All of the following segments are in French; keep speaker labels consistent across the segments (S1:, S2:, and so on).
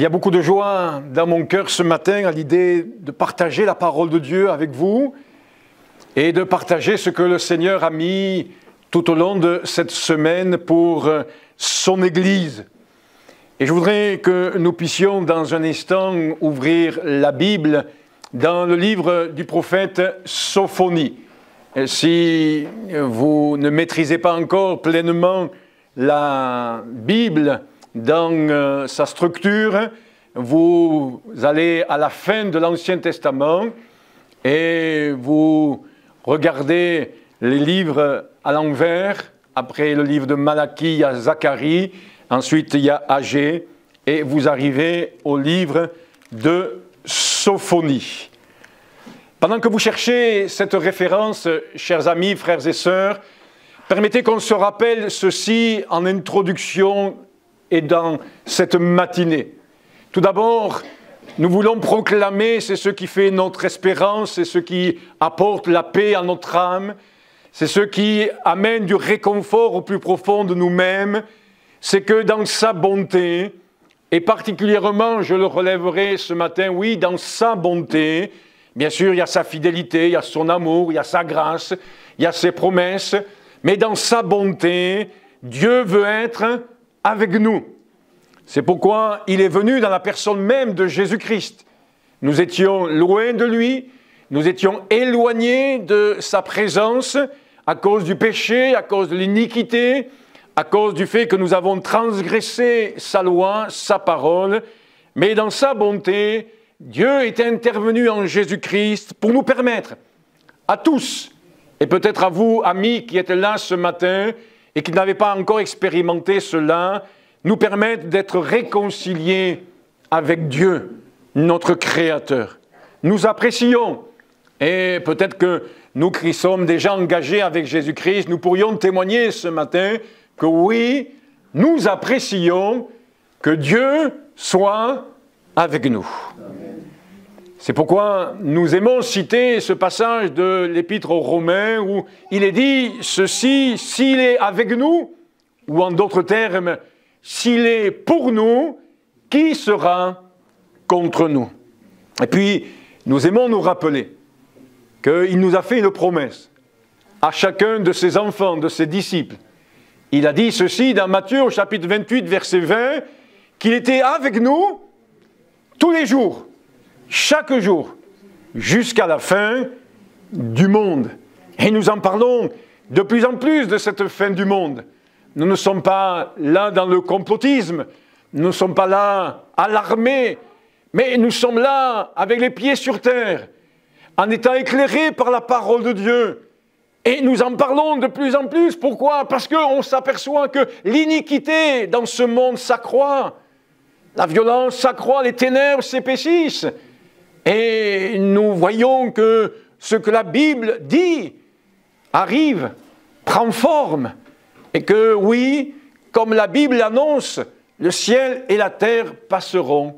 S1: Il y a beaucoup de joie dans mon cœur ce matin à l'idée de partager la parole de Dieu avec vous et de partager ce que le Seigneur a mis tout au long de cette semaine pour son Église. Et je voudrais que nous puissions dans un instant ouvrir la Bible dans le livre du prophète Sophonie. Et si vous ne maîtrisez pas encore pleinement la Bible dans sa structure, vous allez à la fin de l'Ancien Testament et vous regardez les livres à l'envers. Après le livre de Malachie, il y a Zacharie, ensuite il y a Agée, et vous arrivez au livre de Sophonie. Pendant que vous cherchez cette référence, chers amis, frères et sœurs, permettez qu'on se rappelle ceci en introduction et dans cette matinée. Tout d'abord, nous voulons proclamer, c'est ce qui fait notre espérance, c'est ce qui apporte la paix à notre âme, c'est ce qui amène du réconfort au plus profond de nous-mêmes, c'est que dans sa bonté, et particulièrement, je le relèverai ce matin, oui, dans sa bonté, bien sûr, il y a sa fidélité, il y a son amour, il y a sa grâce, il y a ses promesses, mais dans sa bonté, Dieu veut être avec nous. C'est pourquoi il est venu dans la personne même de Jésus-Christ. Nous étions loin de lui, nous étions éloignés de sa présence à cause du péché, à cause de l'iniquité, à cause du fait que nous avons transgressé sa loi, sa parole. Mais dans sa bonté, Dieu est intervenu en Jésus-Christ pour nous permettre à tous, et peut-être à vous, amis, qui êtes là ce matin et qui n'avez pas encore expérimenté cela, nous permettre d'être réconciliés avec Dieu, notre Créateur. Nous apprécions, et peut-être que nous qui sommes déjà engagés avec Jésus-Christ, nous pourrions témoigner ce matin que oui, nous apprécions que Dieu soit avec nous. Amen. C'est pourquoi nous aimons citer ce passage de l'Épître aux Romains où il est dit ceci, s'il est avec nous, ou en d'autres termes, s'il est pour nous, qui sera contre nous? Et puis, nous aimons nous rappeler qu'il nous a fait une promesse à chacun de ses enfants, de ses disciples. Il a dit ceci dans Matthieu au chapitre 28, verset 20, qu'il était avec nous tous les jours, chaque jour, jusqu'à la fin du monde. Et nous en parlons de plus en plus de cette fin du monde. Nous ne sommes pas là dans le complotisme, nous ne sommes pas là alarmés, mais nous sommes là avec les pieds sur terre, en étant éclairés par la parole de Dieu. Et nous en parlons de plus en plus. Pourquoi? Parce qu'on s'aperçoit que l'iniquité dans ce monde s'accroît. La violence s'accroît, les ténèbres s'épaississent. Et nous voyons que ce que la Bible dit arrive, prend forme. Et que oui, comme la Bible annonce, le ciel et la terre passeront.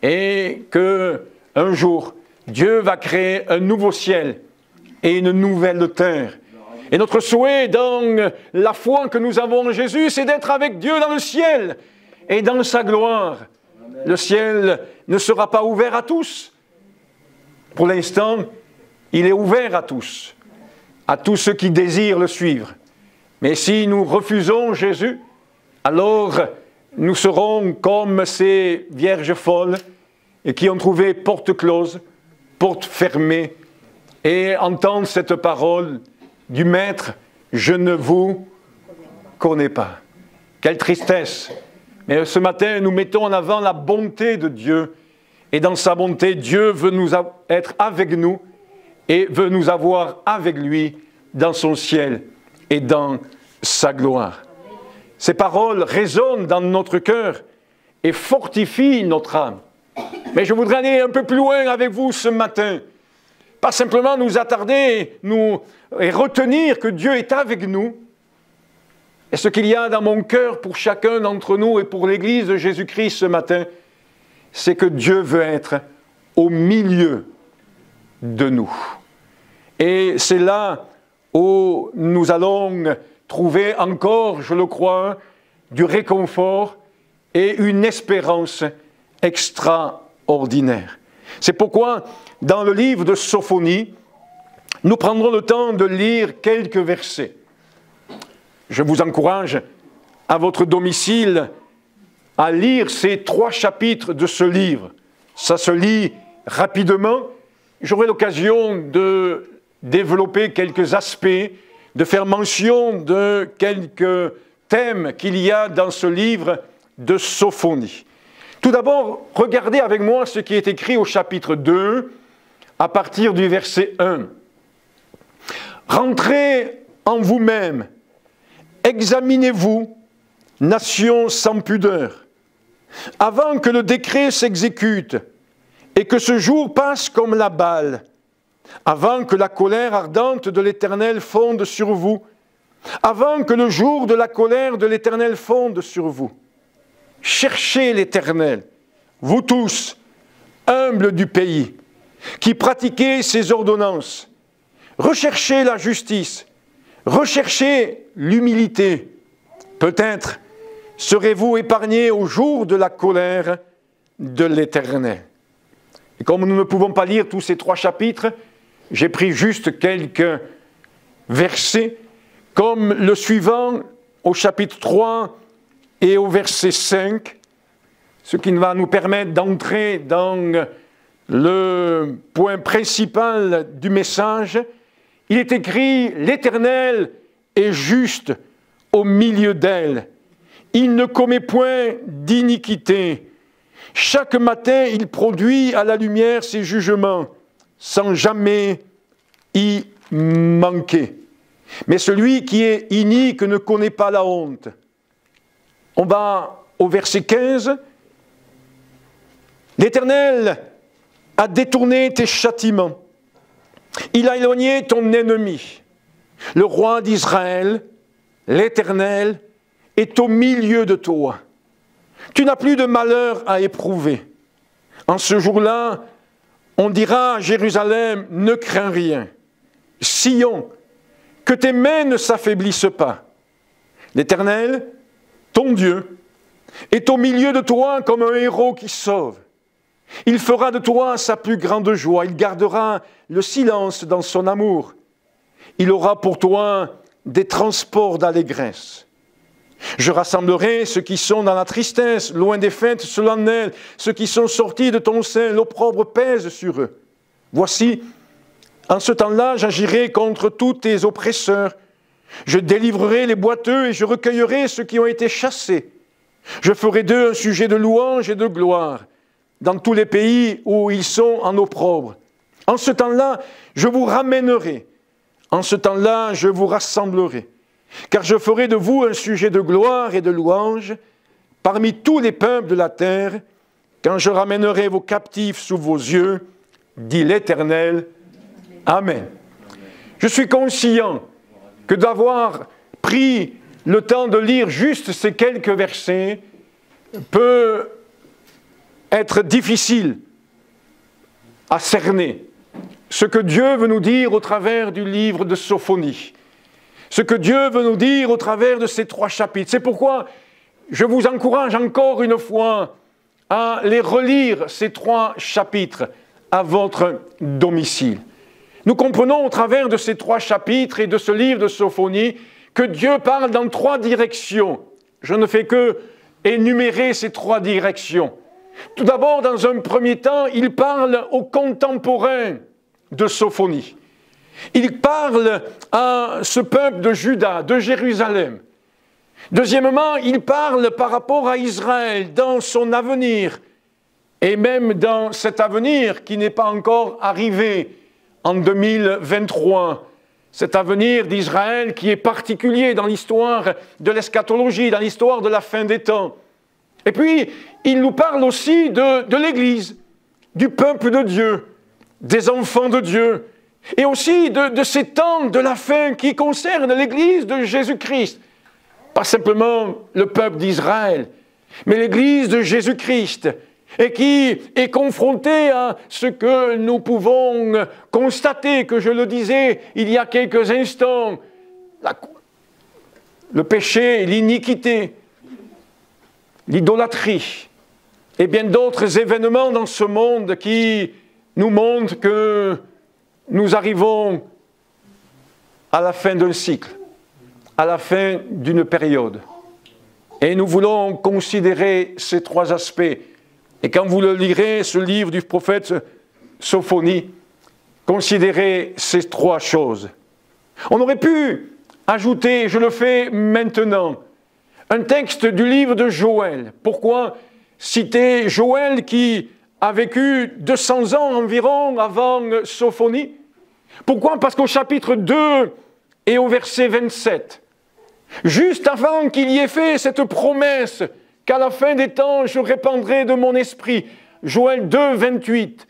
S1: Et qu'un jour, Dieu va créer un nouveau ciel et une nouvelle terre. Et notre souhait dans la foi que nous avons en Jésus, c'est d'être avec Dieu dans le ciel et dans sa gloire. Amen. Le ciel ne sera pas ouvert à tous. Pour l'instant, il est ouvert à tous ceux qui désirent le suivre. Mais si nous refusons Jésus, alors nous serons comme ces vierges folles et qui ont trouvé porte close, porte fermée, et entendent cette parole du Maître, « Je ne vous connais pas ». Quelle tristesse! Mais ce matin, nous mettons en avant la bonté de Dieu. Et dans sa bonté, Dieu veut être avec nous et veut nous avoir avec lui dans son ciel et dans sa gloire. Ces paroles résonnent dans notre cœur et fortifient notre âme. Mais je voudrais aller un peu plus loin avec vous ce matin. Pas simplement nous attarder et retenir que Dieu est avec nous. Et ce qu'il y a dans mon cœur pour chacun d'entre nous et pour l'Église de Jésus-Christ ce matin, c'est que Dieu veut être au milieu de nous. Et c'est là où nous allons trouver encore, je le crois, du réconfort et une espérance extraordinaire. C'est pourquoi, dans le livre de Sophonie, nous prendrons le temps de lire quelques versets. Je vous encourage à votre domicile à lire ces 3 chapitres de ce livre. Ça se lit rapidement. J'aurai l'occasion de développer quelques aspects, de faire mention de quelques thèmes qu'il y a dans ce livre de Sophonie. Tout d'abord, regardez avec moi ce qui est écrit au chapitre 2, à partir du verset 1. « Rentrez en vous-même, examinez-vous, nation sans pudeur, avant que le décret s'exécute et que ce jour passe comme la balle, avant que la colère ardente de l'Éternel fonde sur vous, avant que le jour de la colère de l'Éternel fonde sur vous. Cherchez l'Éternel, vous tous, humbles du pays, qui pratiquez ses ordonnances. Recherchez la justice, recherchez l'humilité. Peut-être serez-vous épargnés au jour de la colère de l'Éternel. » Et comme nous ne pouvons pas lire tous ces 3 chapitres, j'ai pris juste quelques versets, comme le suivant au chapitre 3 et au verset 5, ce qui va nous permettre d'entrer dans le point principal du message. Il est écrit « L'Éternel est juste au milieu d'elle. Il ne commet point d'iniquité. Chaque matin, il produit à la lumière ses jugements, sans jamais y manquer. Mais celui qui est inique ne connaît pas la honte. » On va au verset 15. « L'Éternel a détourné tes châtiments. Il a éloigné ton ennemi. Le roi d'Israël, l'Éternel, est au milieu de toi. Tu n'as plus de malheur à éprouver. En ce jour-là, on dira à Jérusalem, ne crains rien. Sion, que tes mains ne s'affaiblissent pas. L'Éternel, ton Dieu, est au milieu de toi comme un héros qui sauve. Il fera de toi sa plus grande joie. Il gardera le silence dans son amour. Il aura pour toi des transports d'allégresse. Je rassemblerai ceux qui sont dans la tristesse, loin des fêtes solennelles, ceux qui sont sortis de ton sein, l'opprobre pèse sur eux. Voici, en ce temps-là, j'agirai contre tous tes oppresseurs. Je délivrerai les boiteux et je recueillerai ceux qui ont été chassés. Je ferai d'eux un sujet de louange et de gloire dans tous les pays où ils sont en opprobre. En ce temps-là, je vous ramènerai. En ce temps-là, je vous rassemblerai. Car je ferai de vous un sujet de gloire et de louange parmi tous les peuples de la terre, quand je ramènerai vos captifs sous vos yeux, dit l'Éternel. Amen. Je suis conscient que d'avoir pris le temps de lire juste ces quelques versets peut être difficile à cerner ce que Dieu veut nous dire au travers du livre de Sophonie, ce que Dieu veut nous dire au travers de ces 3 chapitres. C'est pourquoi je vous encourage encore une fois à les relire, ces 3 chapitres, à votre domicile. Nous comprenons au travers de ces 3 chapitres et de ce livre de Sophonie que Dieu parle dans 3 directions. Je ne fais que énumérer ces 3 directions. Tout d'abord, dans un premier temps, il parle aux contemporains de Sophonie. Il parle à ce peuple de Juda, de Jérusalem. Deuxièmement, il parle par rapport à Israël dans son avenir, et même dans cet avenir qui n'est pas encore arrivé en 2023. Cet avenir d'Israël qui est particulier dans l'histoire de l'eschatologie, dans l'histoire de la fin des temps. Et puis, il nous parle aussi de l'Église, du peuple de Dieu, des enfants de Dieu, et aussi de ces temps de la fin qui concernent l'Église de Jésus-Christ. Pas simplement le peuple d'Israël, mais l'Église de Jésus-Christ, et qui est confrontée à ce que nous pouvons constater, que je le disais il y a quelques instants, le péché, l'iniquité, l'idolâtrie, et bien d'autres événements dans ce monde qui nous montrent que nous arrivons à la fin d'un cycle, à la fin d'une période. Et nous voulons considérer ces trois aspects. Et quand vous le lirez, ce livre du prophète Sophonie, considérez ces trois choses. On aurait pu ajouter, je le fais maintenant, un texte du livre de Joël. Pourquoi citer Joël qui a vécu 200 ans environ avant Sophonie? Pourquoi? Parce qu'au chapitre 2 et au verset 27, juste avant qu'il y ait fait cette promesse qu'à la fin des temps je répandrai de mon esprit, Joël 2, 28,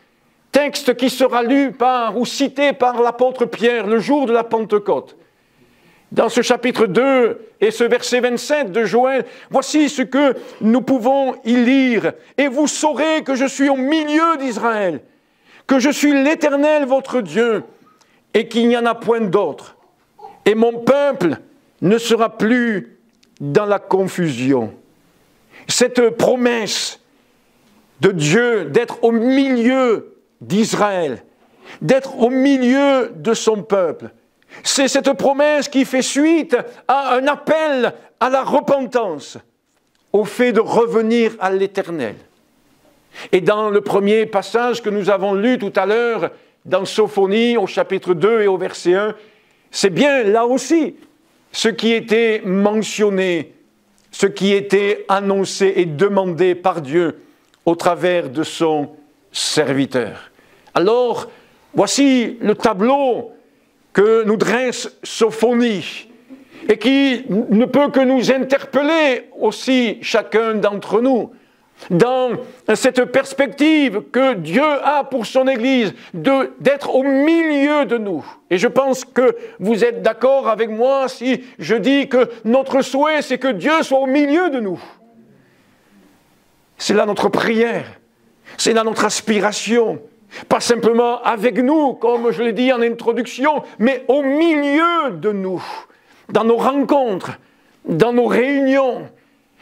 S1: texte qui sera lu ou cité par l'apôtre Pierre le jour de la Pentecôte. Dans ce chapitre 2 et ce verset 27 de Joël, voici ce que nous pouvons y lire. « Et vous saurez que je suis au milieu d'Israël, que je suis l'Éternel votre Dieu, et qu'il n'y en a point d'autre. Et mon peuple ne sera plus dans la confusion. » Cette promesse de Dieu d'être au milieu d'Israël, d'être au milieu de son peuple, c'est cette promesse qui fait suite à un appel à la repentance, au fait de revenir à l'Éternel. Et dans le premier passage que nous avons lu tout à l'heure, dans Sophonie, au chapitre 2 et au verset 1, c'est bien là aussi ce qui était mentionné, ce qui était annoncé et demandé par Dieu au travers de son serviteur. Alors, voici le tableau que nous dresse Sophonie et qui ne peut que nous interpeller aussi chacun d'entre nous dans cette perspective que Dieu a pour son Église d'être au milieu de nous. Et je pense que vous êtes d'accord avec moi si je dis que notre souhait, c'est que Dieu soit au milieu de nous. C'est là notre prière, c'est là notre aspiration. Pas simplement avec nous, comme je l'ai dit en introduction, mais au milieu de nous, dans nos rencontres, dans nos réunions,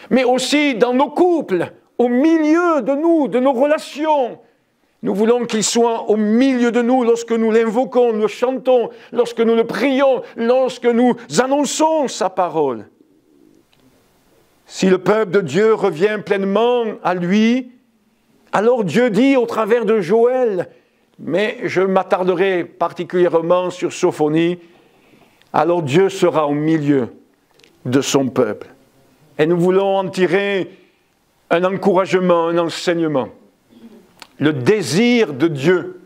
S1: mais aussi dans nos couples, au milieu de nous, de nos relations. Nous voulons qu'il soit au milieu de nous lorsque nous l'invoquons, nous le chantons, lorsque nous le prions, lorsque nous annonçons sa parole. Si le peuple de Dieu revient pleinement à lui, alors Dieu dit au travers de Joël, mais je m'attarderai particulièrement sur Sophonie, alors Dieu sera au milieu de son peuple. Et nous voulons en tirer un encouragement, un enseignement. Le désir de Dieu,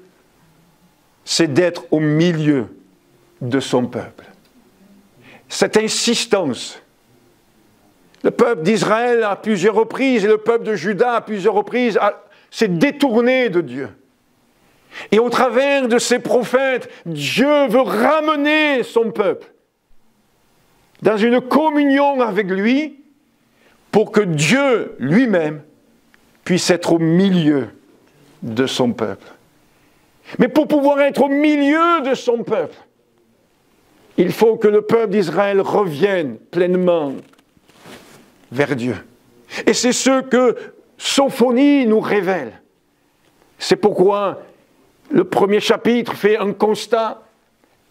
S1: c'est d'être au milieu de son peuple. Cette insistance, le peuple d'Israël à plusieurs reprises et le peuple de Juda à plusieurs reprises s'est détourné de Dieu. Et au travers de ces prophètes, Dieu veut ramener son peuple dans une communion avec lui pour que Dieu lui-même puisse être au milieu de son peuple. Mais pour pouvoir être au milieu de son peuple, il faut que le peuple d'Israël revienne pleinement vers Dieu. Et c'est ce que Sophonie nous révèle. C'est pourquoi le premier chapitre fait un constat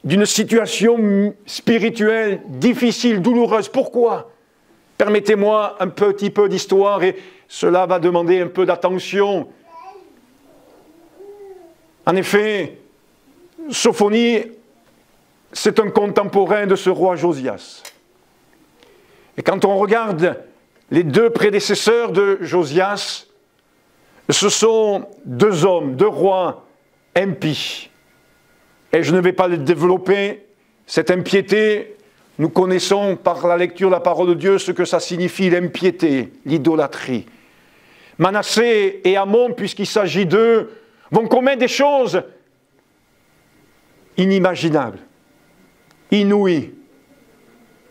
S1: d'une situation spirituelle difficile, douloureuse. Pourquoi? Permettez-moi un petit peu d'histoire et cela va demander un peu d'attention. En effet, Sophonie, c'est un contemporain de ce roi Josias. Et quand on regarde les deux prédécesseurs de Josias, ce sont deux hommes, deux rois impies. Et je ne vais pas le développer, cette impiété, nous connaissons par la lecture de la parole de Dieu ce que ça signifie l'impiété, l'idolâtrie. Manassé et Amon, puisqu'il s'agit d'eux, vont commettre des choses inimaginables, inouïes,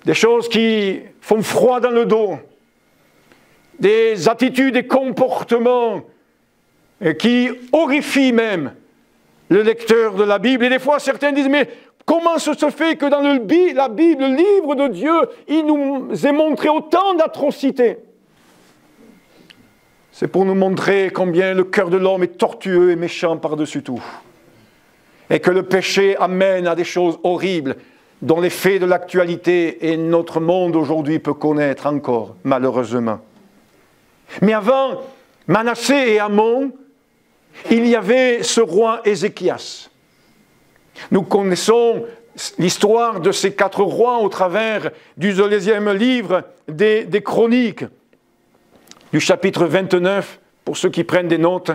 S1: des choses qui font froid dans le dos, des attitudes et comportements qui horrifient même le lecteur de la Bible. Et des fois, certains disent, mais comment se fait que dans la Bible, le livre de Dieu, il nous est montré autant d'atrocités? c'est pour nous montrer combien le cœur de l'homme est tortueux et méchant par-dessus tout. Et que le péché amène à des choses horribles dont l'effet de l'actualité et notre monde aujourd'hui peut connaître encore, malheureusement. Mais avant Manassé et Amon, il y avait ce roi Ézéchias. Nous connaissons l'histoire de ces 4 rois au travers du 12e livre des Chroniques, du chapitre 29, pour ceux qui prennent des notes,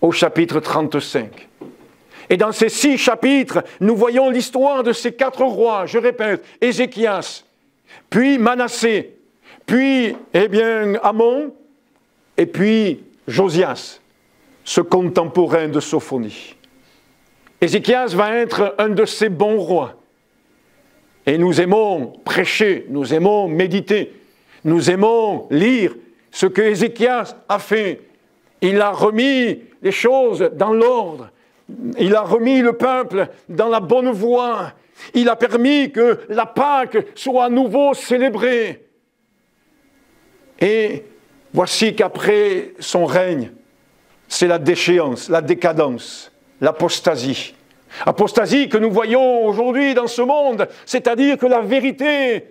S1: au chapitre 35. Et dans ces 6 chapitres, nous voyons l'histoire de ces 4 rois, je répète, Ézéchias, puis Manassé, puis, Amon, et puis Josias, ce contemporain de Sophonie. Ézéchias va être un de ces bons rois. Et nous aimons prêcher, nous aimons méditer, nous aimons lire ce que Ézéchias a fait. Il a remis les choses dans l'ordre. Il a remis le peuple dans la bonne voie. Il a permis que la Pâque soit à nouveau célébrée. Et voici qu'après son règne, c'est la déchéance, la décadence, l'apostasie. Apostasie que nous voyons aujourd'hui dans ce monde, c'est-à-dire que la vérité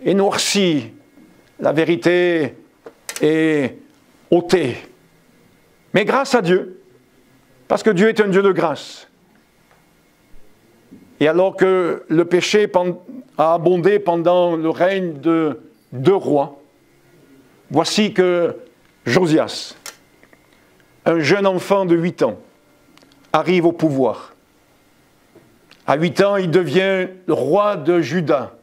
S1: est noircie, la vérité est ôtée. Mais grâce à Dieu, parce que Dieu est un Dieu de grâce. Et alors que le péché a abondé pendant le règne de 2 rois, voici que Josias, un jeune enfant de 8 ans, arrive au pouvoir. À 8 ans, il devient le roi de Juda.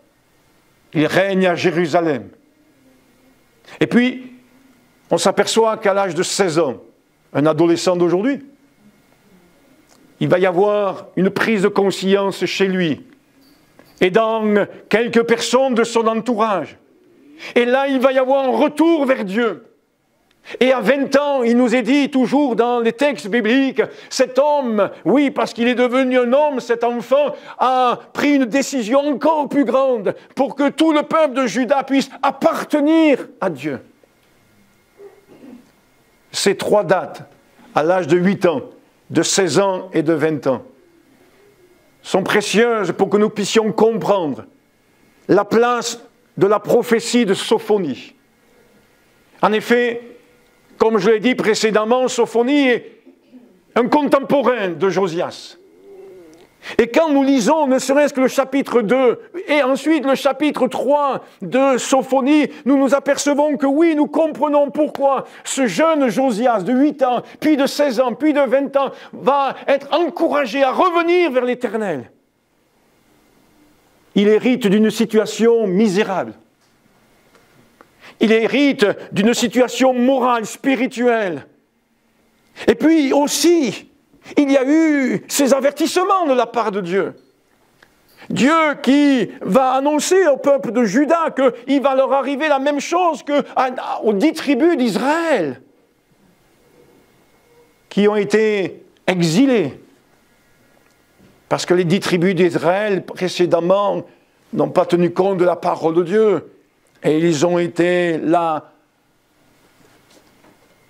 S1: Il règne à Jérusalem. Et puis, on s'aperçoit qu'à l'âge de 16 ans, un adolescent d'aujourd'hui, il va y avoir une prise de conscience chez lui et dans quelques personnes de son entourage. Et là, il va y avoir un retour vers Dieu. Et à 20 ans, il nous est dit, toujours dans les textes bibliques, cet homme, oui, parce qu'il est devenu un homme, cet enfant a pris une décision encore plus grande pour que tout le peuple de Juda puisse appartenir à Dieu. Ces 3 dates, à l'âge de 8 ans, de 16 ans et de 20 ans, sont précieuses pour que nous puissions comprendre la place de la prophétie de Sophonie. En effet, comme je l'ai dit précédemment, Sophonie est un contemporain de Josias. Et quand nous lisons ne serait-ce que le chapitre 2 et ensuite le chapitre 3 de Sophonie, nous nous apercevons que oui, nous comprenons pourquoi ce jeune Josias de 8 ans, puis de 16 ans, puis de 20 ans, va être encouragé à revenir vers l'Éternel. Il hérite d'une situation misérable. Il hérite d'une situation morale, spirituelle. Et puis aussi, il y a eu ces avertissements de la part de Dieu. Dieu qui va annoncer au peuple de Juda qu'il va leur arriver la même chose qu'aux 10 tribus d'Israël qui ont été exilées. Parce que les 10 tribus d'Israël précédemment n'ont pas tenu compte de la parole de Dieu. Et ils ont été là,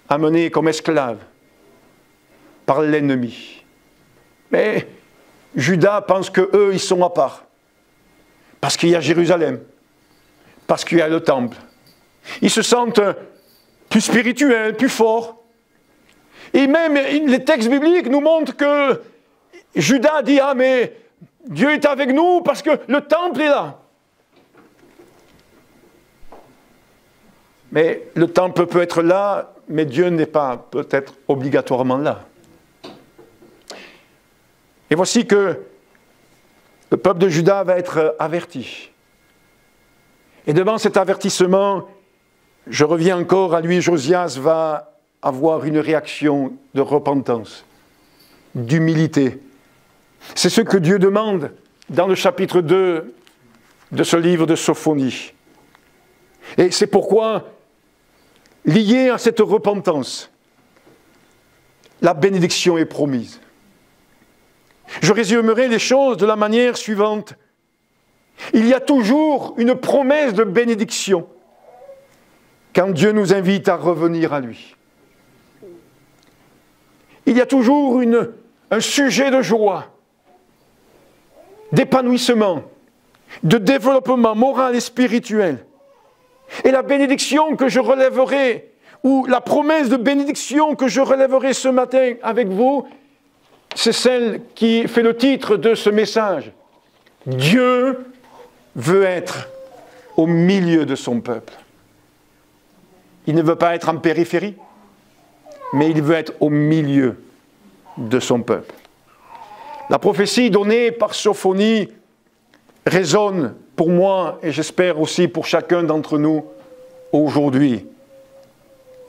S1: amenés comme esclaves par l'ennemi. Mais Juda pense qu'eux, ils sont à part. Parce qu'il y a Jérusalem. Parce qu'il y a le temple. Ils se sentent plus spirituels, plus forts. Et même les textes bibliques nous montrent que Juda dit « Ah, mais Dieu est avec nous parce que le temple est là. » Mais le temple peut être là, mais Dieu n'est pas peut-être obligatoirement là. Et voici que le peuple de Juda va être averti. Et devant cet avertissement, je reviens encore à lui, Josias va avoir une réaction de repentance, d'humilité. C'est ce que Dieu demande dans le chapitre 2 de ce livre de Sophonie. Et c'est pourquoi, lié à cette repentance, la bénédiction est promise. Je résumerai les choses de la manière suivante. Il y a toujours une promesse de bénédiction. quand Dieu nous invite à revenir à lui. Il y a toujours un sujet de joie, d'épanouissement, de développement moral et spirituel. Et la bénédiction que je relèverai, ou la promesse de bénédiction que je relèverai ce matin avec vous, c'est celle qui fait le titre de ce message. Dieu veut être au milieu de son peuple. Il ne veut pas être en périphérie, mais il veut être au milieu de son peuple. La prophétie donnée par Sophonie résonne pour moi, et j'espère aussi pour chacun d'entre nous, aujourd'hui.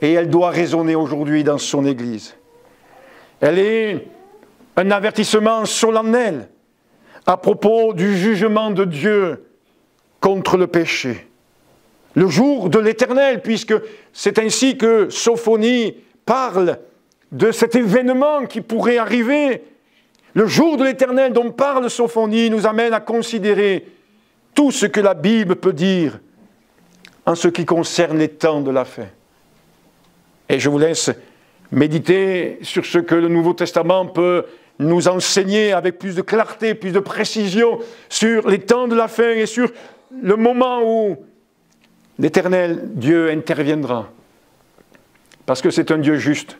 S1: Et elle doit résonner aujourd'hui dans son Église. Elle est un avertissement solennel à propos du jugement de Dieu contre le péché. Le jour de l'Éternel, puisque c'est ainsi que Sophonie parle de cet événement qui pourrait arriver. Le jour de l'Éternel dont parle Sophonie nous amène à considérer tout ce que la Bible peut dire en ce qui concerne les temps de la fin. Et je vous laisse méditer sur ce que le Nouveau Testament peut nous enseigner avec plus de clarté, plus de précision sur les temps de la fin et sur le moment où l'Éternel Dieu interviendra. Parce que c'est un Dieu juste.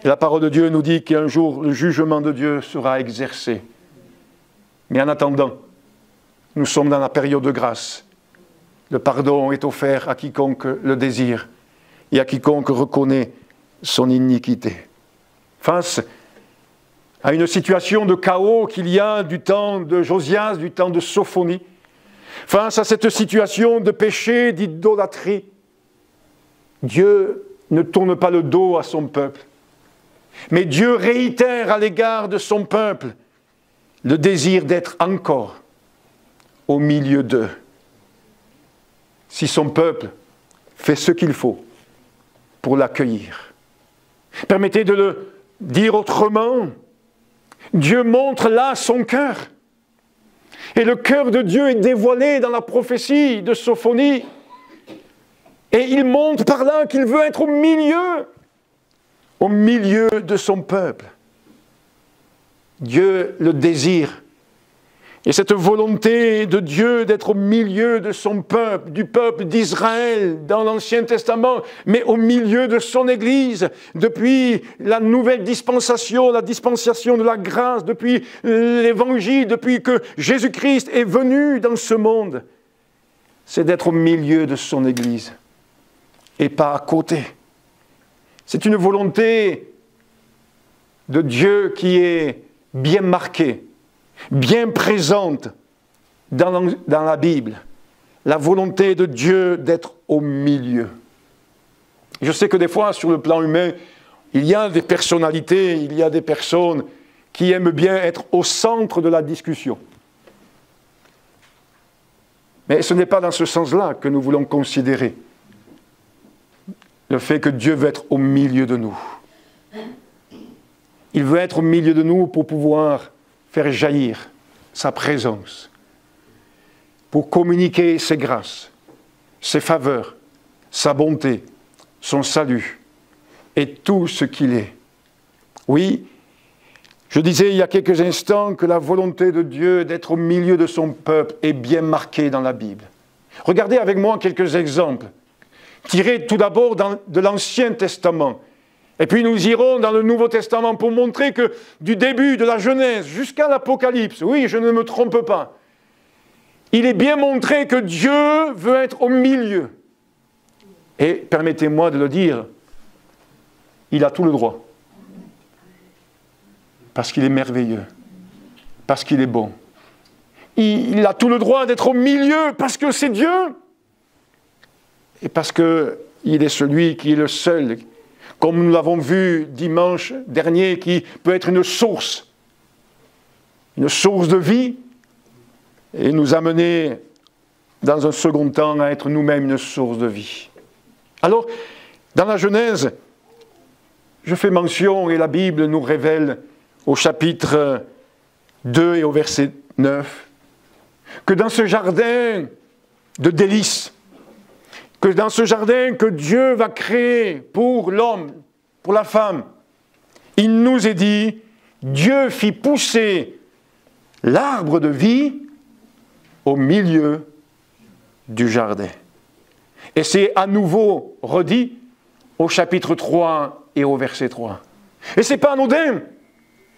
S1: Et la parole de Dieu nous dit qu'un jour, le jugement de Dieu sera exercé. Mais en attendant, nous sommes dans la période de grâce. Le pardon est offert à quiconque le désire et à quiconque reconnaît son iniquité. Face à une situation de chaos qu'il y a du temps de Josias, du temps de Sophonie, face à cette situation de péché, d'idolâtrie, Dieu ne tourne pas le dos à son peuple. Mais Dieu réitère à l'égard de son peuple le désir d'être encore au milieu d'eux. Si son peuple fait ce qu'il faut pour l'accueillir. Permettez de le dire autrement. Dieu montre là son cœur. Et le cœur de Dieu est dévoilé dans la prophétie de Sophonie. Et il montre par là qu'il veut être au milieu de son peuple. Dieu le désire. Et cette volonté de Dieu d'être au milieu de son peuple, du peuple d'Israël dans l'Ancien Testament, mais au milieu de son Église, depuis la nouvelle dispensation, la dispensation de la grâce, depuis l'Évangile, depuis que Jésus-Christ est venu dans ce monde, c'est d'être au milieu de son Église et pas à côté. C'est une volonté de Dieu qui est bien marquée, bien présente dans la Bible. La volonté de Dieu d'être au milieu. Je sais que des fois, sur le plan humain, il y a des personnalités, il y a des personnes qui aiment bien être au centre de la discussion. Mais ce n'est pas dans ce sens-là que nous voulons considérer le fait que Dieu veut être au milieu de nous. Il veut être au milieu de nous pour pouvoir faire jaillir sa présence, pour communiquer ses grâces, ses faveurs, sa bonté, son salut et tout ce qu'il est. Oui, je disais il y a quelques instants que la volonté de Dieu d'être au milieu de son peuple est bien marquée dans la Bible. Regardez avec moi quelques exemples, tirés tout d'abord de l'Ancien Testament. Et puis nous irons dans le Nouveau Testament pour montrer que du début de la Genèse jusqu'à l'Apocalypse, oui, je ne me trompe pas, il est bien montré que Dieu veut être au milieu. Et permettez-moi de le dire, il a tout le droit. Parce qu'il est merveilleux, parce qu'il est bon. Il a tout le droit d'être au milieu parce que c'est Dieu. Et parce qu'il est celui qui est le seul, comme nous l'avons vu dimanche dernier, qui peut être une source de vie, et nous amener dans un second temps à être nous-mêmes une source de vie. Alors, dans la Genèse, je fais mention, et la Bible nous révèle au chapitre 2 et au verset 9, que dans ce jardin de délices, que dans ce jardin que Dieu va créer pour l'homme, pour la femme, il nous est dit, Dieu fit pousser l'arbre de vie au milieu du jardin. Et c'est à nouveau redit au chapitre 3 et au verset 3. Et ce n'est pas anodin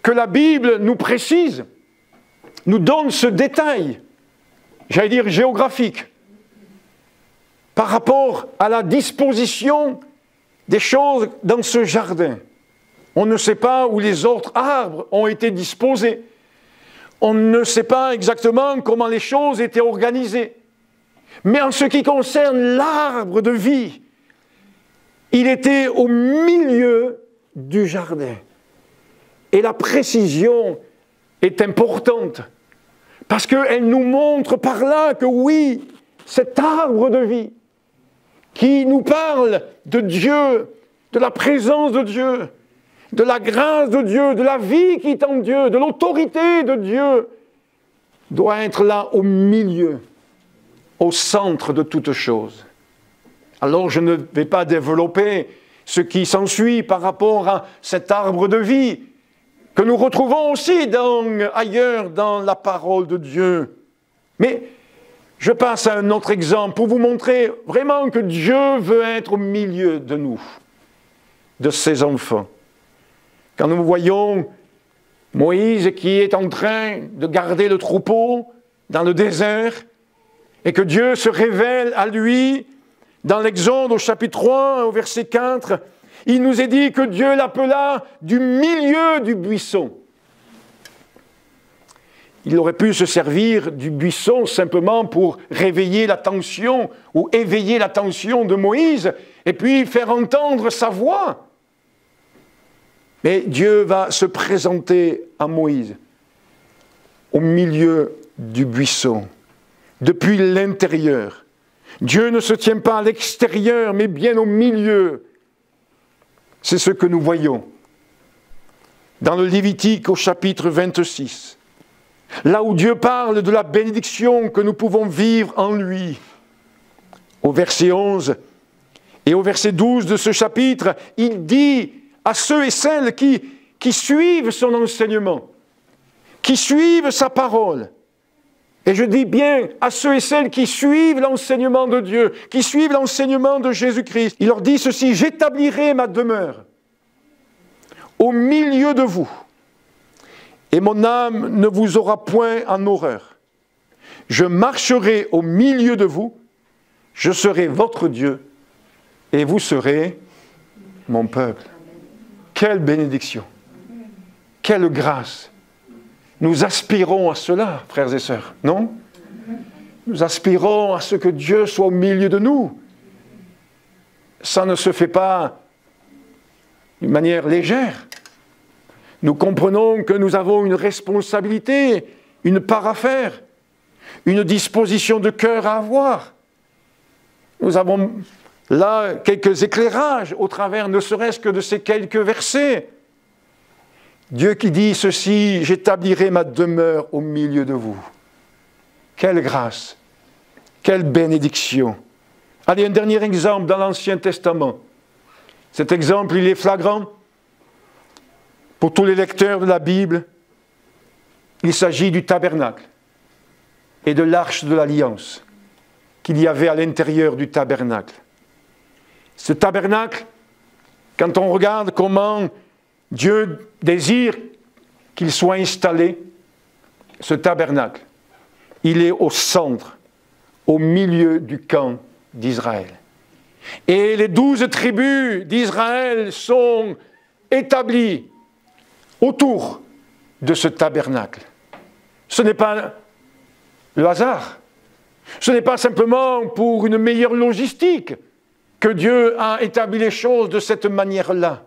S1: que la Bible nous précise, nous donne ce détail, j'allais dire géographique, par rapport à la disposition des choses dans ce jardin. On ne sait pas où les autres arbres ont été disposés. On ne sait pas exactement comment les choses étaient organisées. Mais en ce qui concerne l'arbre de vie, il était au milieu du jardin. Et la précision est importante, parce qu'elle nous montre par là que oui, cet arbre de vie, qui nous parle de Dieu, de la présence de Dieu, de la grâce de Dieu, de la vie qui est en Dieu, de l'autorité de Dieu, doit être là au milieu, au centre de toute chose. Alors je ne vais pas développer ce qui s'ensuit par rapport à cet arbre de vie que nous retrouvons aussi ailleurs dans la parole de Dieu. Mais je passe à un autre exemple pour vous montrer vraiment que Dieu veut être au milieu de nous, de ses enfants. Quand nous voyons Moïse qui est en train de garder le troupeau dans le désert et que Dieu se révèle à lui dans l'Exode au chapitre 3 au verset 4, il nous est dit que Dieu l'appela du milieu du buisson. Il aurait pu se servir du buisson simplement pour réveiller l'attention ou éveiller l'attention de Moïse et puis faire entendre sa voix. Mais Dieu va se présenter à Moïse au milieu du buisson, depuis l'intérieur. Dieu ne se tient pas à l'extérieur, mais bien au milieu. C'est ce que nous voyons dans le Lévitique au chapitre 26. Là où Dieu parle de la bénédiction que nous pouvons vivre en lui. Au verset 11 et au verset 12 de ce chapitre, il dit à ceux et celles qui suivent son enseignement, qui suivent sa parole, et je dis bien à ceux et celles qui suivent l'enseignement de Dieu, qui suivent l'enseignement de Jésus-Christ, il leur dit ceci, « J'établirai ma demeure au milieu de vous, et mon âme ne vous aura point en horreur. Je marcherai au milieu de vous, je serai votre Dieu, et vous serez mon peuple. » Quelle bénédiction! Quelle grâce! Nous aspirons à cela, frères et sœurs, non? Nous aspirons à ce que Dieu soit au milieu de nous. Ça ne se fait pas d'une manière légère. Nous comprenons que nous avons une responsabilité, une part à faire, une disposition de cœur à avoir. Nous avons là quelques éclairages au travers ne serait-ce que de ces quelques versets. Dieu qui dit ceci, « J'établirai ma demeure au milieu de vous. » Quelle grâce, quelle bénédiction. Allez, un dernier exemple dans l'Ancien Testament. Cet exemple, il est flagrant pour tous les lecteurs de la Bible. Il s'agit du tabernacle et de l'arche de l'Alliance qu'il y avait à l'intérieur du tabernacle. Ce tabernacle, quand on regarde comment Dieu désire qu'il soit installé, ce tabernacle, il est au centre, au milieu du camp d'Israël. Et les 12 tribus d'Israël sont établies autour de ce tabernacle. Ce n'est pas le hasard. Ce n'est pas simplement pour une meilleure logistique que Dieu a établi les choses de cette manière-là.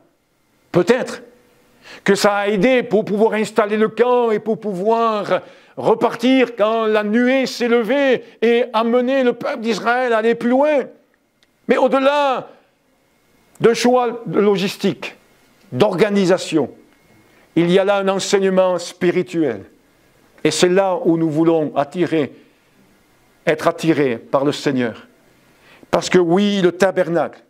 S1: Peut-être que ça a aidé pour pouvoir installer le camp et pour pouvoir repartir quand la nuée s'est levée et amener le peuple d'Israël à aller plus loin. Mais au-delà d'un choix de logistique, d'organisation, il y a là un enseignement spirituel. Et c'est là où nous voulons être attirés par le Seigneur. Parce que oui, le tabernacle,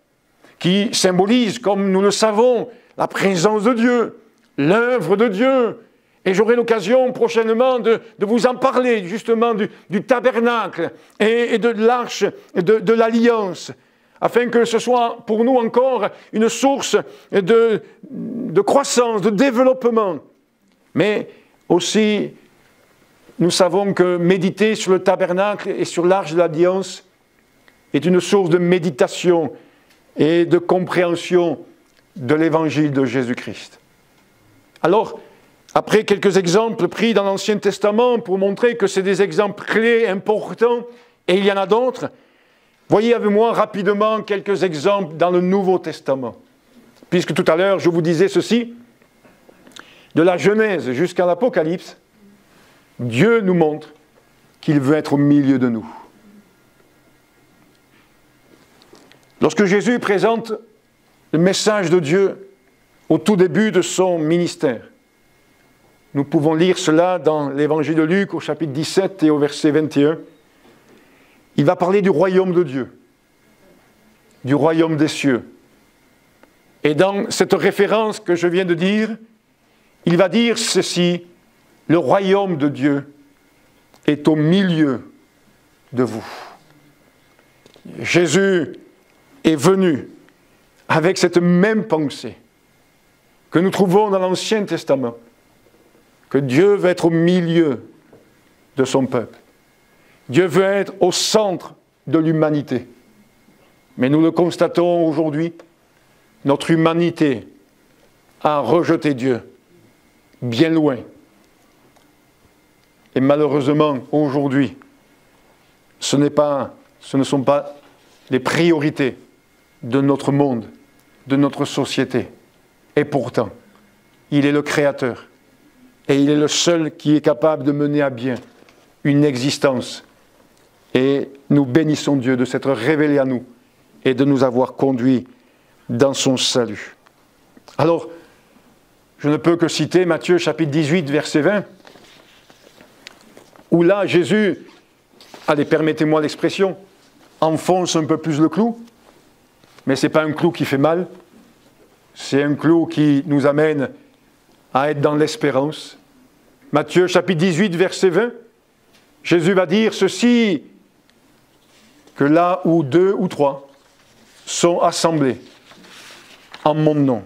S1: qui symbolise, comme nous le savons, la présence de Dieu, l'œuvre de Dieu. Et j'aurai l'occasion prochainement de vous en parler, justement, du tabernacle et de l'arche de l'alliance, afin que ce soit pour nous encore une source de croissance, de développement. Mais aussi, nous savons que méditer sur le tabernacle et sur l'arche de l'alliance est une source de méditation et de compréhension de l'évangile de Jésus-Christ. Alors, après quelques exemples pris dans l'Ancien Testament pour montrer que c'est des exemples clés, importants, et il y en a d'autres, voyez avec moi rapidement quelques exemples dans le Nouveau Testament. Puisque tout à l'heure, je vous disais ceci, de la Genèse jusqu'à l'Apocalypse, Dieu nous montre qu'il veut être au milieu de nous. Lorsque Jésus présente le message de Dieu au tout début de son ministère, nous pouvons lire cela dans l'Évangile de Luc au chapitre 17 et au verset 21. Il va parler du royaume de Dieu, du royaume des cieux. Et dans cette référence que je viens de dire, il va dire ceci, le royaume de Dieu est au milieu de vous. Jésus est venu avec cette même pensée que nous trouvons dans l'Ancien Testament, que Dieu veut être au milieu de son peuple. Dieu veut être au centre de l'humanité. Mais nous le constatons aujourd'hui, notre humanité a rejeté Dieu, bien loin. Et malheureusement, aujourd'hui, ce ne sont pas les priorités de notre monde, de notre société. Et pourtant, il est le Créateur. Et il est le seul qui est capable de mener à bien une existence. Et nous bénissons Dieu de s'être révélé à nous et de nous avoir conduits dans son salut. Alors, je ne peux que citer Matthieu chapitre 18, verset 20, où là, Jésus, allez, permettez-moi l'expression, enfonce un peu plus le clou, mais ce n'est pas un clou qui fait mal, c'est un clou qui nous amène à être dans l'espérance. Matthieu chapitre 18, verset 20, Jésus va dire ceci, que là où 2 ou 3 sont assemblés en mon nom,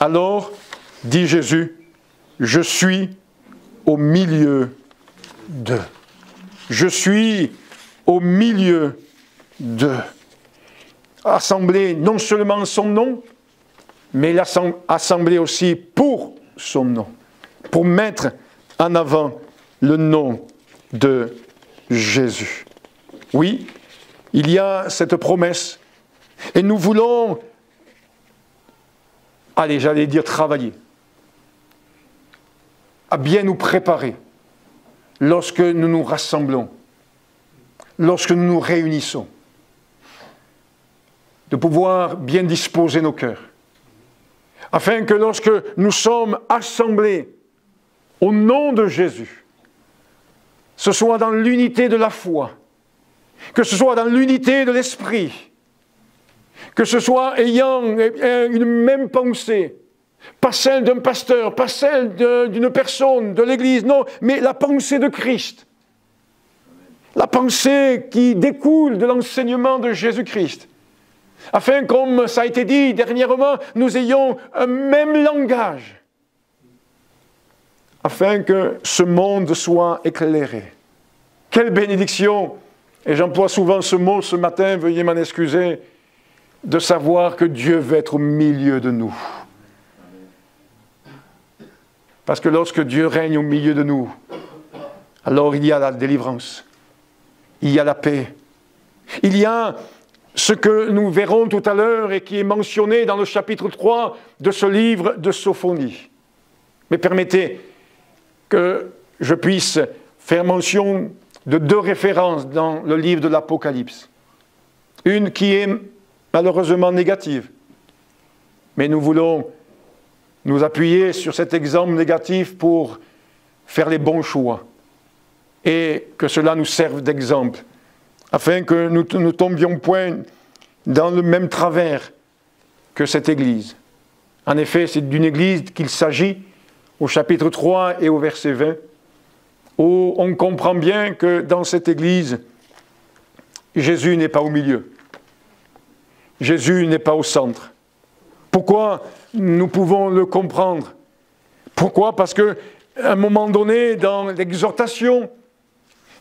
S1: alors, dit Jésus, je suis au milieu d'eux. Je suis au milieu d'eux. Assemblés non seulement en son nom, mais assemblés aussi pour son nom, pour mettre en avant le nom de Jésus. Oui, il y a cette promesse, et nous voulons, allez, j'allais dire travailler, à bien nous préparer lorsque nous nous rassemblons, lorsque nous nous réunissons, de pouvoir bien disposer nos cœurs, afin que lorsque nous sommes assemblés au nom de Jésus, ce soit dans l'unité de la foi, que ce soit dans l'unité de l'esprit, que ce soit ayant une même pensée, pas celle d'un pasteur, pas celle d'une personne, de l'Église, non, mais la pensée de Christ, la pensée qui découle de l'enseignement de Jésus-Christ, afin, comme ça a été dit dernièrement, nous ayons un même langage, afin que ce monde soit éclairé. Quelle bénédiction! Et j'emploie souvent ce mot ce matin, veuillez m'en excuser, de savoir que Dieu veut être au milieu de nous. Parce que lorsque Dieu règne au milieu de nous, alors il y a la délivrance, il y a la paix, il y a ce que nous verrons tout à l'heure et qui est mentionné dans le chapitre 3 de ce livre de Sophonie. Mais permettez que je puisse faire mention de 2 références dans le livre de l'Apocalypse. Une qui est malheureusement négative, mais nous voulons nous appuyer sur cet exemple négatif pour faire les bons choix et que cela nous serve d'exemple afin que nous ne tombions point dans le même travers que cette Église. En effet, c'est d'une Église qu'il s'agit au chapitre 3 et au verset 20, où on comprend bien que dans cette Église, Jésus n'est pas au milieu. Jésus n'est pas au centre. Pourquoi nous pouvons le comprendre? Pourquoi? Parce qu'à un moment donné, dans l'exhortation,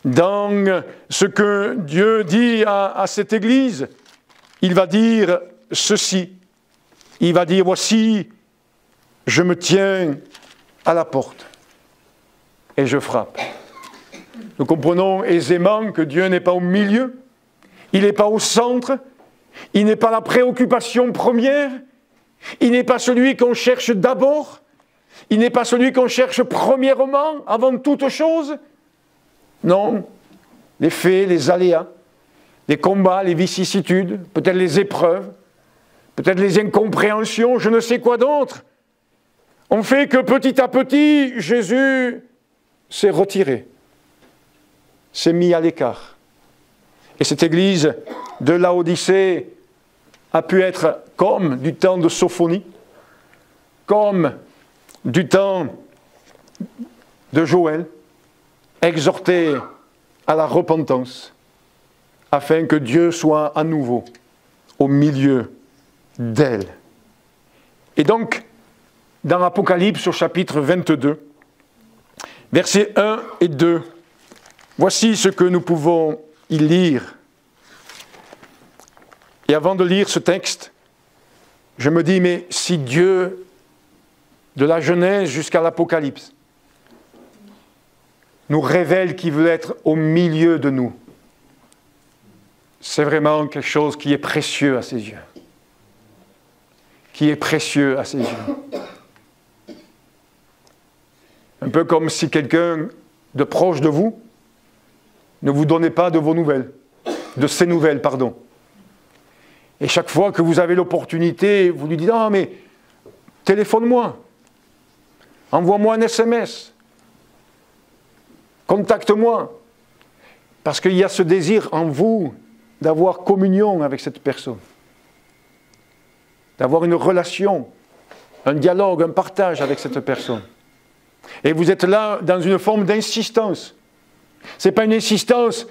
S1: dans ce que Dieu dit à cette Église, il va dire ceci. Il va dire, voici, je me tiens à la porte et je frappe. Nous comprenons aisément que Dieu n'est pas au milieu, il n'est pas au centre, il n'est pas la préoccupation première, il n'est pas celui qu'on cherche d'abord, il n'est pas celui qu'on cherche premièrement, avant toute chose. Non, les faits, les aléas, les combats, les vicissitudes, peut-être les épreuves, peut-être les incompréhensions, je ne sais quoi d'autre, ont fait que petit à petit, Jésus s'est retiré, s'est mis à l'écart. Et cette église de Laodicée a pu être comme du temps de Sophonie, comme du temps de Joël, exhortée à la repentance, afin que Dieu soit à nouveau au milieu d'elle. Et donc, dans l'Apocalypse au chapitre 22, versets 1 et 2, voici ce que nous pouvons y lire. Et avant de lire ce texte, je me dis, mais si Dieu, de la Genèse jusqu'à l'Apocalypse, nous révèle qu'il veut être au milieu de nous, c'est vraiment quelque chose qui est précieux à ses yeux. Qui est précieux à ses yeux. Un peu comme si quelqu'un de proche de vous ne vous donnait pas de vos nouvelles, de ses nouvelles, pardon. Et chaque fois que vous avez l'opportunité, vous lui dites « Ah, mais téléphone-moi, envoie-moi un SMS, contacte-moi. » Parce qu'il y a ce désir en vous d'avoir communion avec cette personne, d'avoir une relation, un dialogue, un partage avec cette personne. Et vous êtes là dans une forme d'insistance. Ce n'est pas une insistance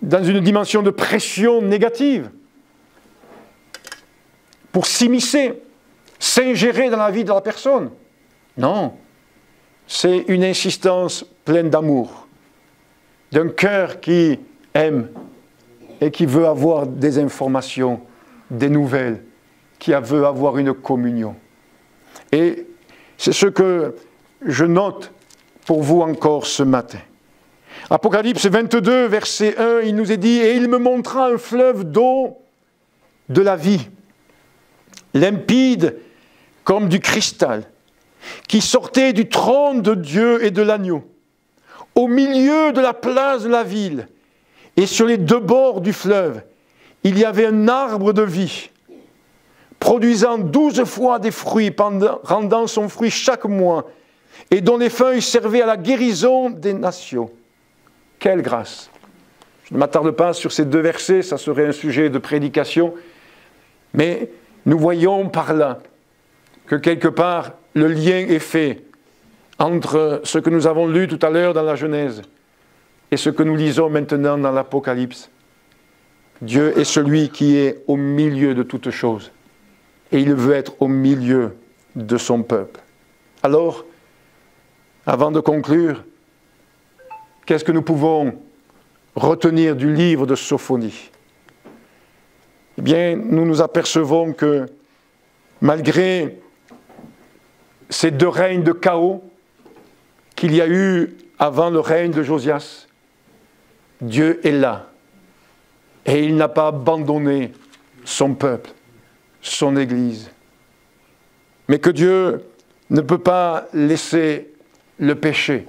S1: dans une dimension de pression négative, pour s'immiscer, s'ingérer dans la vie de la personne. Non, c'est une insistance pleine d'amour, d'un cœur qui aime et qui veut avoir des informations, des nouvelles, qui veut avoir une communion. Et c'est ce que je note pour vous encore ce matin. Apocalypse 22, verset 1, il nous est dit « Et il me montra un fleuve d'eau de la vie, limpide comme du cristal, qui sortait du trône de Dieu et de l'agneau, au milieu de la place de la ville, et sur les deux bords du fleuve, il y avait un arbre de vie, produisant 12 fois des fruits, rendant son fruit chaque mois, et dont les feuilles servaient à la guérison des nations. » Quelle grâce! Je ne m'attarde pas sur ces deux versets, ça serait un sujet de prédication, mais nous voyons par là que quelque part le lien est fait entre ce que nous avons lu tout à l'heure dans la Genèse et ce que nous lisons maintenant dans l'Apocalypse. Dieu est celui qui est au milieu de toutes choses et il veut être au milieu de son peuple. Alors, avant de conclure, qu'est-ce que nous pouvons retenir du livre de Sophonie? Eh bien, nous nous apercevons que malgré ces deux règnes de chaos qu'il y a eu avant le règne de Josias, Dieu est là et il n'a pas abandonné son peuple, son Église. Mais que Dieu ne peut pas laisser le péché.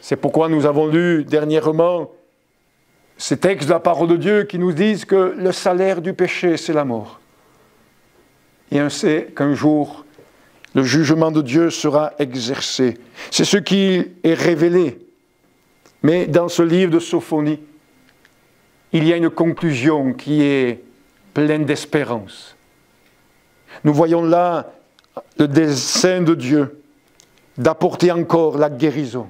S1: C'est pourquoi nous avons lu dernièrement ces textes de la parole de Dieu qui nous disent que le salaire du péché, c'est la mort. Et on sait qu'un jour, le jugement de Dieu sera exercé. C'est ce qui est révélé. Mais dans ce livre de Sophonie, il y a une conclusion qui est pleine d'espérance. Nous voyons là le dessein de Dieu d'apporter encore la guérison,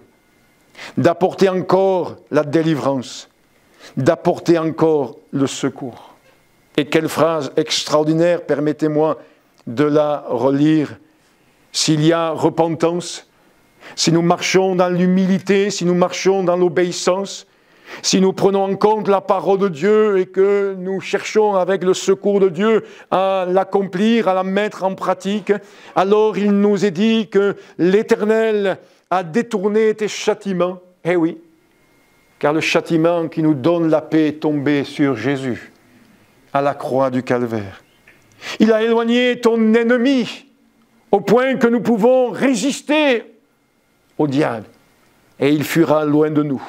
S1: d'apporter encore la délivrance, d'apporter encore le secours. Et quelle phrase extraordinaire, permettez-moi de la relire. S'il y a repentance, si nous marchons dans l'humilité, si nous marchons dans l'obéissance, si nous prenons en compte la parole de Dieu et que nous cherchons avec le secours de Dieu à l'accomplir, à la mettre en pratique, alors il nous est dit que l'Éternel a détourné tes châtiments. Eh oui, car le châtiment qui nous donne la paix est tombé sur Jésus, à la croix du Calvaire. Il a éloigné ton ennemi, au point que nous pouvons résister au diable, et il fuira loin de nous.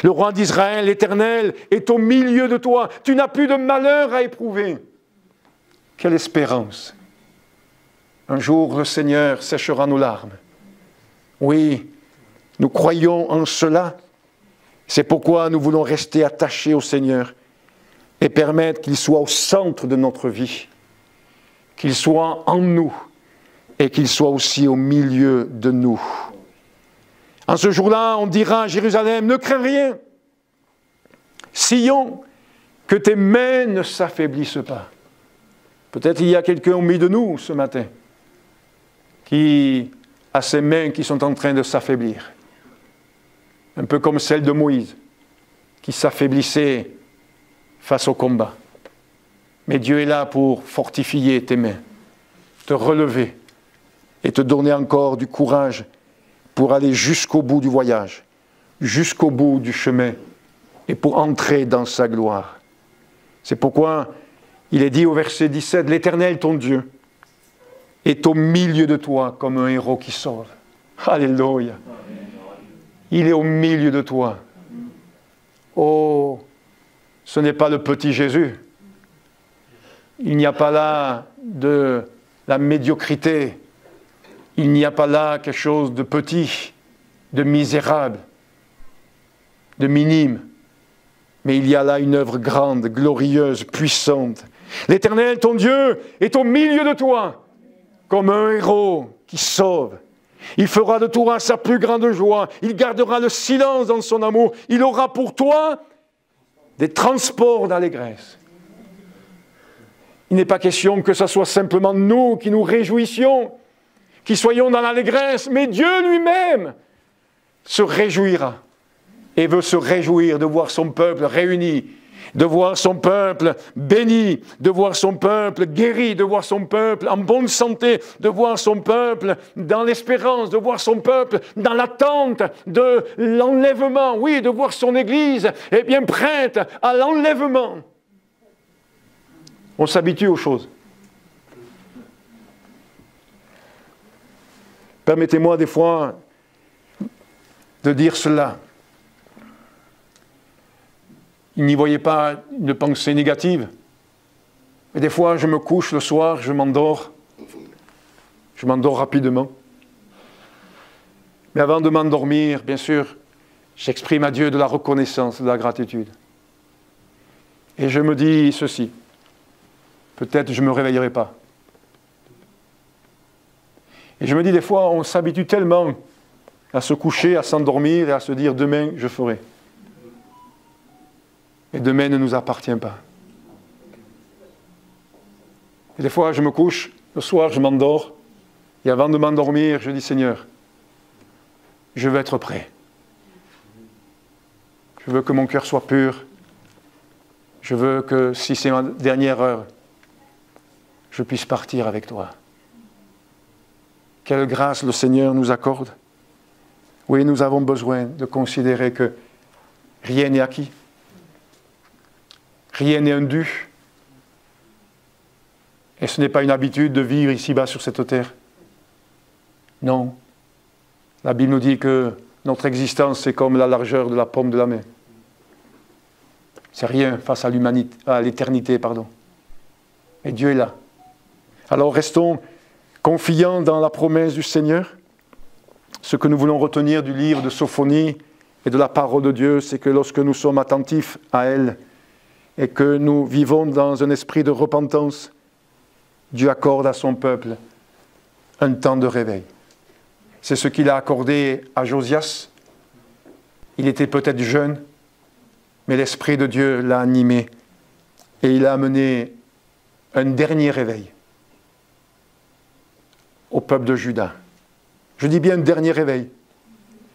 S1: Le roi d'Israël, l'Éternel, est au milieu de toi. Tu n'as plus de malheur à éprouver. Quelle espérance! Un jour, le Seigneur séchera nos larmes. Oui, nous croyons en cela. C'est pourquoi nous voulons rester attachés au Seigneur et permettre qu'il soit au centre de notre vie, qu'il soit en nous et qu'il soit aussi au milieu de nous. En ce jour-là, on dira à Jérusalem, ne crains rien. Sion, que tes mains ne s'affaiblissent pas. Peut-être il y a quelqu'un au milieu de nous ce matin qui a ses mains qui sont en train de s'affaiblir. Un peu comme celle de Moïse, qui s'affaiblissait face au combat. Mais Dieu est là pour fortifier tes mains, te relever et te donner encore du courage pour aller jusqu'au bout du voyage, jusqu'au bout du chemin, et pour entrer dans sa gloire. C'est pourquoi il est dit au verset 17, « L'Éternel, ton Dieu, est au milieu de toi comme un héros qui sauve. » Alléluia. Il est au milieu de toi. Oh, ce n'est pas le petit Jésus. Il n'y a pas là de la médiocrité. Il n'y a pas là quelque chose de petit, de misérable, de minime. Mais il y a là une œuvre grande, glorieuse, puissante. L'Éternel, ton Dieu, est au milieu de toi, comme un héros qui sauve. Il fera de toi sa plus grande joie. Il gardera le silence dans son amour. Il aura pour toi des transports d'allégresse. Il n'est pas question que ce soit simplement nous qui nous réjouissions, qui soyons dans l'allégresse, mais Dieu lui-même se réjouira et veut se réjouir de voir son peuple réuni, de voir son peuple béni, de voir son peuple guéri, de voir son peuple en bonne santé, de voir son peuple dans l'espérance, de voir son peuple dans l'attente de l'enlèvement, oui, de voir son Église bien prête à l'enlèvement. On s'habitue aux choses. Permettez-moi des fois de dire cela. Il n'y voyait pas une pensée négative. Mais des fois, je me couche le soir, je m'endors. Je m'endors rapidement. Mais avant de m'endormir, bien sûr, j'exprime à Dieu de la reconnaissance, de la gratitude. Et je me dis ceci. Peut-être je ne me réveillerai pas. Et je me dis des fois, on s'habitue tellement à se coucher, à s'endormir et à se dire demain je ferai. Et demain ne nous appartient pas. Et des fois je me couche, le soir je m'endors, et avant de m'endormir, je dis Seigneur, je veux être prêt. Je veux que mon cœur soit pur. Je veux que si c'est ma dernière heure, je puisse partir avec toi. Quelle grâce le Seigneur nous accorde. Oui, nous avons besoin de considérer que rien n'est acquis. Rien n'est un dû. Et ce n'est pas une habitude de vivre ici-bas sur cette terre. Non. La Bible nous dit que notre existence, c'est comme la largeur de la paume de la main. C'est rien face à l'humanité, à l'éternité, pardon. Et Dieu est là. Alors restons confiants dans la promesse du Seigneur. Ce que nous voulons retenir du livre de Sophonie et de la parole de Dieu, c'est que lorsque nous sommes attentifs à elle, et que nous vivons dans un esprit de repentance, Dieu accorde à son peuple un temps de réveil. C'est ce qu'il a accordé à Josias. Il était peut-être jeune, mais l'Esprit de Dieu l'a animé et il a amené un dernier réveil au peuple de Juda. Je dis bien un dernier réveil,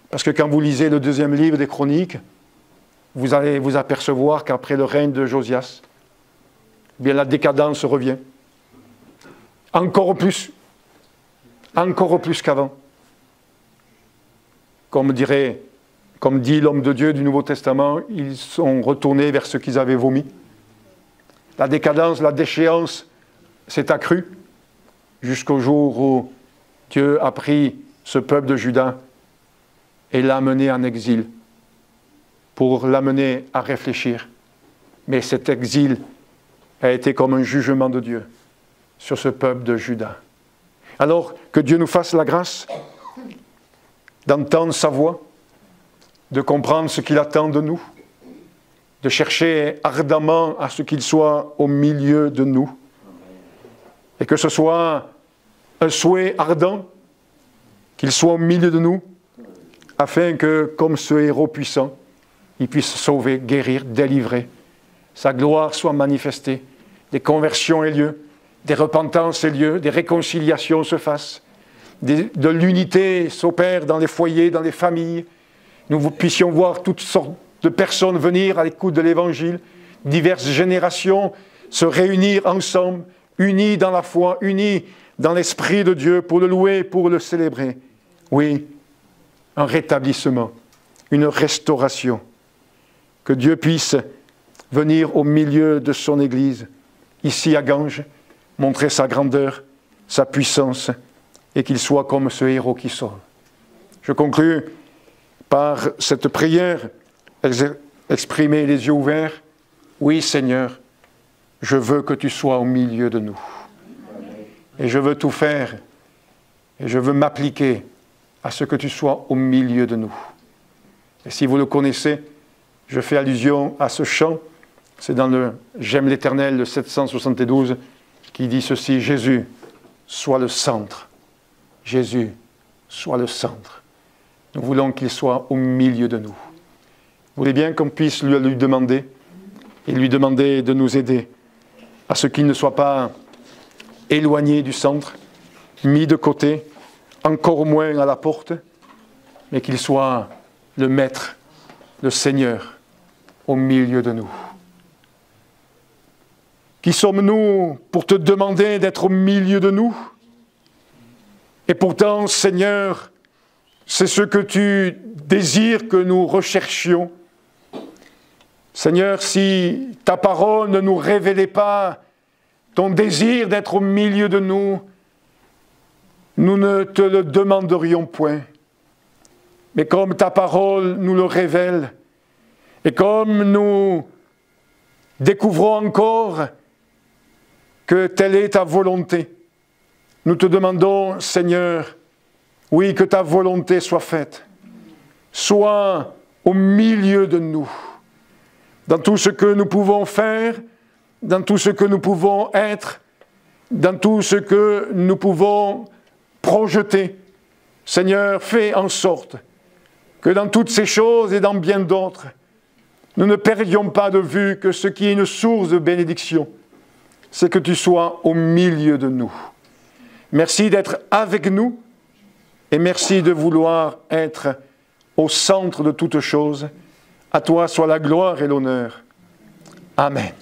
S1: parce que quand vous lisez le 2e livre des Chroniques, vous allez vous apercevoir qu'après le règne de Josias, bien la décadence revient. Encore plus qu'avant. Comme dit l'homme de Dieu du Nouveau Testament, ils sont retournés vers ce qu'ils avaient vomi. La décadence, la déchéance s'est accrue jusqu'au jour où Dieu a pris ce peuple de Juda et l'a amené en exil pour l'amener à réfléchir. Mais cet exil a été comme un jugement de Dieu sur ce peuple de Juda. Alors que Dieu nous fasse la grâce d'entendre sa voix, de comprendre ce qu'il attend de nous, de chercher ardemment à ce qu'il soit au milieu de nous, et que ce soit un souhait ardent qu'il soit au milieu de nous, afin que, comme ce héros puissant, il puisse sauver, guérir, délivrer, sa gloire soit manifestée, des conversions aient lieu, des repentances aient lieu, des réconciliations se fassent, de l'unité s'opère dans les foyers, dans les familles. Nous puissions voir toutes sortes de personnes venir à l'écoute de l'Évangile, diverses générations se réunir ensemble, unis dans la foi, unis dans l'Esprit de Dieu pour le louer, pour le célébrer. Oui, un rétablissement, une restauration. Que Dieu puisse venir au milieu de son Église, ici à Ganges, montrer sa grandeur, sa puissance, et qu'il soit comme ce héros qui sauve. Je conclus par cette prière, exprimer les yeux ouverts. Oui, Seigneur, je veux que tu sois au milieu de nous. Et je veux tout faire, et je veux m'appliquer à ce que tu sois au milieu de nous. Et si vous le connaissez, je fais allusion à ce chant, c'est dans le « J'aime l'Éternel » le 772, qui dit ceci: Jésus, sois le centre. Jésus, sois le centre. Nous voulons qu'il soit au milieu de nous. Vous voulez bien qu'on puisse lui demander, et lui demander de nous aider à ce qu'il ne soit pas éloigné du centre, mis de côté, encore moins à la porte, mais qu'il soit le Maître, le Seigneur, au milieu de nous. Qui sommes-nous pour te demander d'être au milieu de nous? Et pourtant, Seigneur, c'est ce que tu désires que nous recherchions. Seigneur, si ta parole ne nous révélait pas ton désir d'être au milieu de nous, nous ne te le demanderions point. Mais comme ta parole nous le révèle, et comme nous découvrons encore que telle est ta volonté, nous te demandons, Seigneur, oui, que ta volonté soit faite. Sois au milieu de nous, dans tout ce que nous pouvons faire, dans tout ce que nous pouvons être, dans tout ce que nous pouvons projeter. Seigneur, fais en sorte que dans toutes ces choses et dans bien d'autres, nous ne perdions pas de vue que ce qui est une source de bénédiction, c'est que tu sois au milieu de nous. Merci d'être avec nous et merci de vouloir être au centre de toutes choses. À toi soit la gloire et l'honneur. Amen.